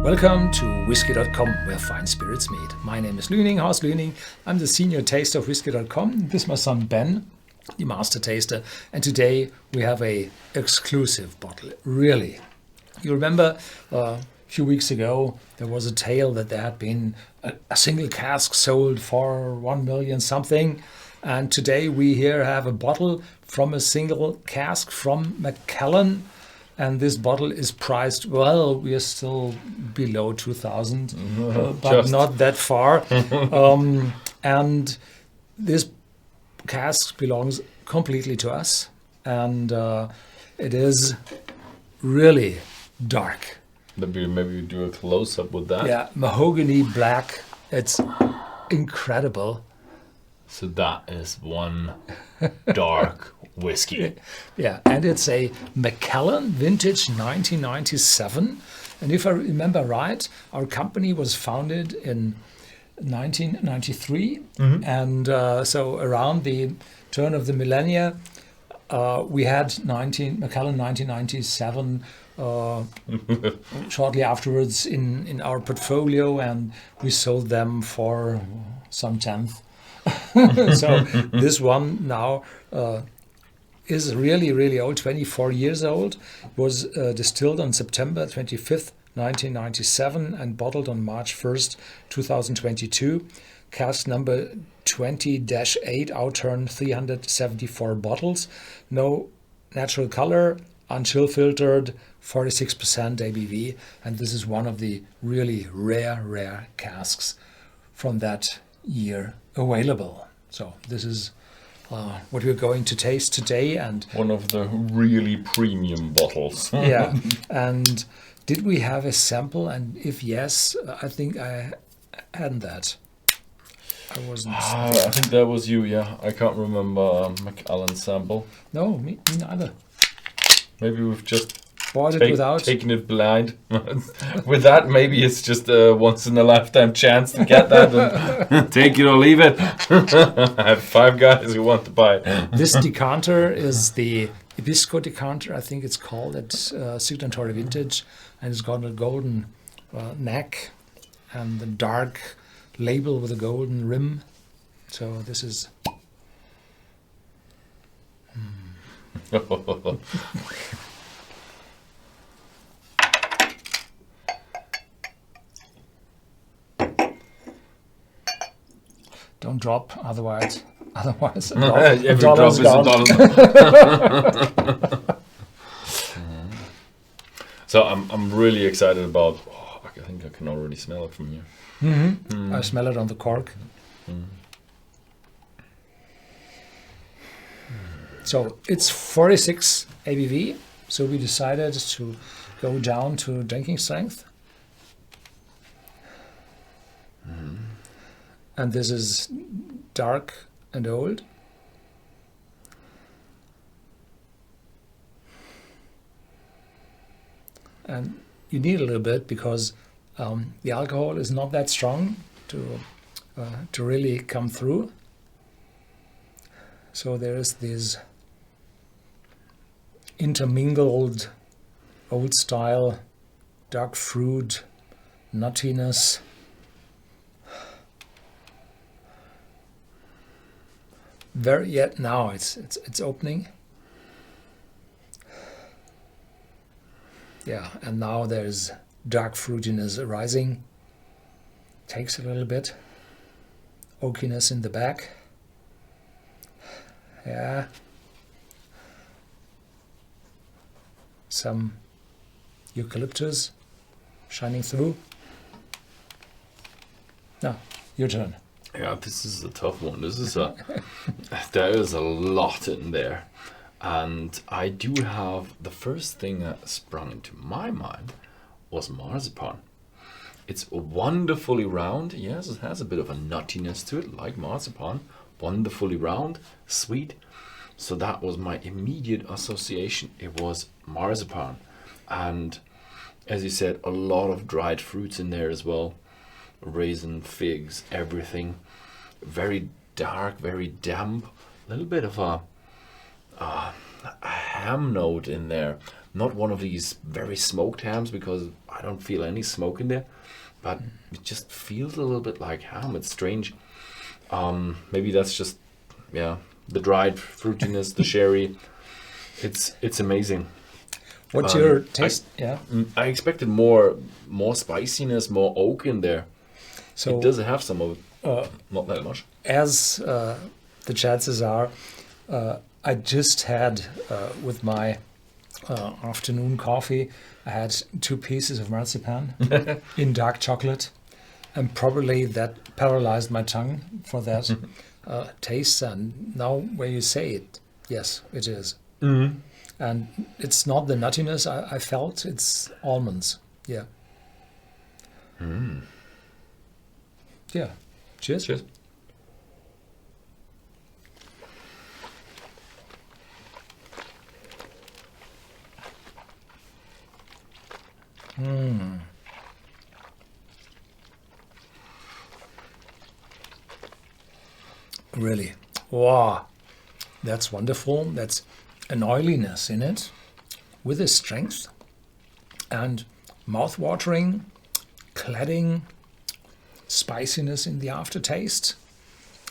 Welcome to Whisky.com, where fine spirits meet. My name is Horst Lüning. I'm the senior taster of Whisky.com. This is my son Ben, the master taster. And today we have a exclusive bottle. Really. You remember a few weeks ago, there was a tale that there had been a single cask sold for 1 million something. And today we here have a bottle from a single cask from Macallan. And this bottle is priced, well, we are still below 2,000, but not that far. And this cask belongs completely to us. And it is really dark. Maybe we do a close-up with that. Yeah, mahogany black. It's incredible. So that is one dark whiskey. Yeah, and it's a Macallan Vintage 1997. And if I remember right, our company was founded in 1993. And so around the turn of the millennia, we had Macallan 1997 shortly afterwards in our portfolio, and we sold them for some tenth. So this one now is really, really old, 24 years old, was distilled on September 25th, 1997 and bottled on March 1st, 2022. Cask number 20-8, outturn 374 bottles. No natural color, unchill filtered, 46% ABV. And this is one of the really rare casks from that year available. So this is what we're going to taste today, and one of the really premium bottles. Yeah. And did we have a sample? And if yes, I think I hadn't that. I wasn't. I think that was you. Yeah, I can't remember Macallan sample. No, me neither. Maybe we've just bought it without taking it blind. With that, maybe it's just a once in a lifetime chance to get that and take it or leave it. I have 5 guys who want to buy it. This decanter is the Hibisco decanter, I think it's called, at Signatory Vintage, and it's got a golden neck and the dark label with a golden rim. So this is. Don't drop, otherwise every drop is a dollar. So I'm really excited about. I think I can already smell it from here. I smell it on the cork. So it's 46 ABV. So we decided to go down to drinking strength. And this is dark and old. And you need a little bit because the alcohol is not that strong to really come through. So there is this intermingled old style dark fruit nuttiness. Now it's opening. Yeah, and now there's dark fruitiness arising. Takes a little bit. Oakiness in the back. Yeah. Some eucalyptus shining through. Now, your turn. Yeah, this is a tough one. There is a lot in there. And I do have, the first thing that sprung into my mind was marzipan. It's wonderfully round. Yes, it has a bit of a nuttiness to it, like marzipan. Wonderfully round, sweet. So that was my immediate association. It was marzipan. And as you said, a lot of dried fruits in there as well. Raisin, figs, everything. Very dark, very damp. A little bit of a ham note in there. Not one of these very smoked hams, because I don't feel any smoke in there. But it just feels a little bit like ham. It's strange. Maybe that's just, the dried fruitiness, the sherry. It's amazing. What's your taste? I expected more spiciness, more oak in there. So it does have some of it, not that much. As the chances are, I just had with my afternoon coffee, I had 2 pieces of marzipan in dark chocolate, and probably that paralyzed my tongue for that taste. And now where you say it, yes, it is. Mm-hmm. And it's not the nuttiness I felt, it's almonds. Yeah. Yeah. Cheers. Cheers. Really. Wow. That's wonderful. That's an oiliness in it with a strength and mouth-watering, cladding, spiciness in the aftertaste.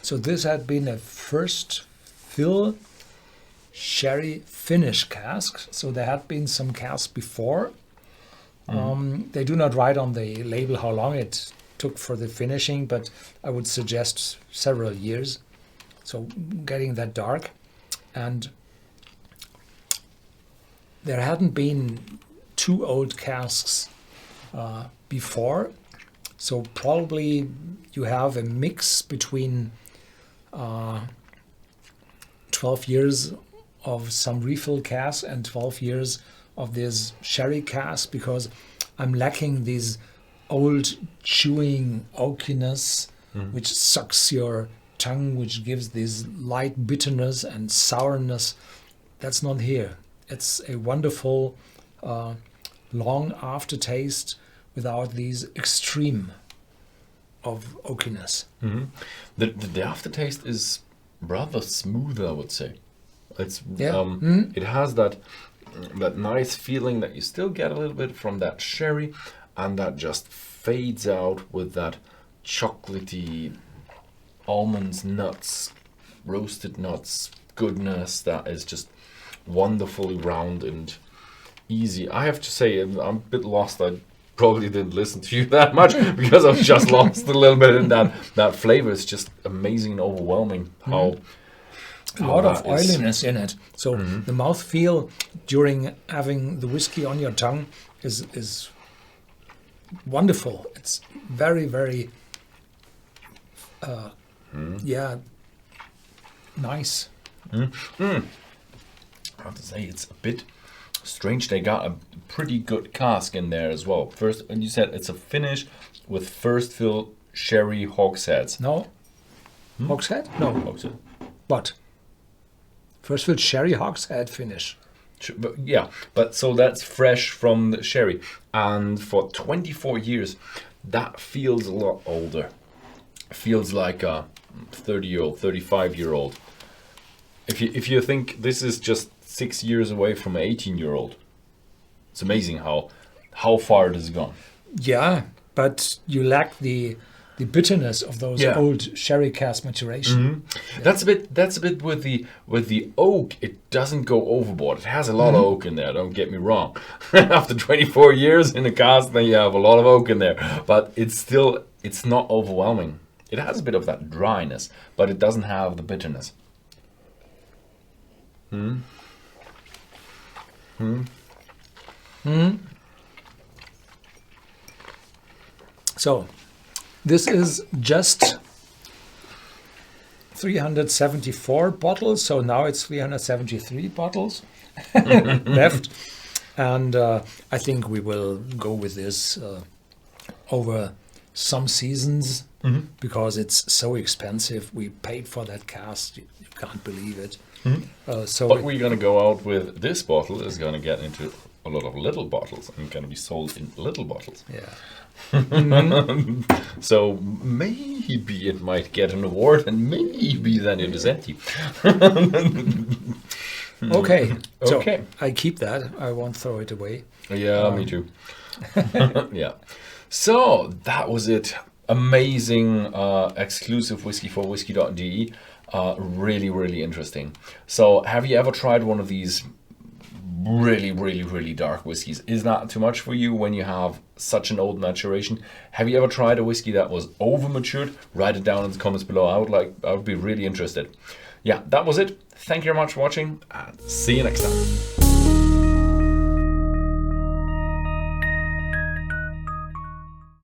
So this had been a first fill sherry finish cask. So there had been some casks before. They do not write on the label how long it took for the finishing, but I would suggest several years. So getting that dark. And there hadn't been 2 old casks before. So probably you have a mix between 12 years of some refill casks and 12 years of this sherry cask, because I'm lacking this old chewing oakiness, which sucks your tongue, which gives this light bitterness and sourness. That's not here. It's a wonderful long aftertaste without these extreme of oakiness. The aftertaste is rather smooth, I would say. It's it has that nice feeling that you still get a little bit from that sherry, and that just fades out with that chocolatey almonds, nuts, roasted nuts goodness that is just wonderfully round and easy. I have to say, I'm a bit lost. I probably didn't listen to you that much because I've just lost a little bit in that flavor. Is just amazing and overwhelming how a lot of oiliness in it. So the mouthfeel during having the whiskey on your tongue is wonderful. It's very, very nice. I have to say, it's a bit strange. They got a pretty good cask in there as well. First, and you said it's a finish with first fill sherry hogsheads. No. Hogshead? No. Hogshead. What? First fill sherry hogshead finish. But so that's fresh from the sherry. And for 24 years, that feels a lot older. Feels like a 30-year-old, 35-year-old. If you think this is just 6 years away from an 18-year-old, it's amazing how far it has gone. Yeah, but you lack the bitterness of those old sherry cask maturation. That's a bit with the oak. It doesn't go overboard. It has a lot of oak in there. Don't get me wrong. After 24 years in a cask, then you have a lot of oak in there. But it's not overwhelming. It has a bit of that dryness, but it doesn't have the bitterness. So, this is just 374 bottles, so now it's 373 bottles left. And I think we will go with this over some seasons because it's so expensive. We paid for that cask, you can't believe it. But we're going to go out with this bottle is going to get into a lot of little bottles and going to be sold in little bottles. Yeah. So maybe it might get an award, and maybe then it is empty. Okay. So Okay. I keep that. I won't throw it away. Yeah, me too. Yeah. So that was it. Amazing exclusive whiskey for Whisky.de. Really, really interesting. So have you ever tried one of these really, really, really dark whiskeys? Is that too much for you when you have such an old maturation? Have you ever tried a whiskey that was over matured? Write it down in the comments below. I would be really interested. Yeah, that was it. Thank you very much for watching, and see you next time.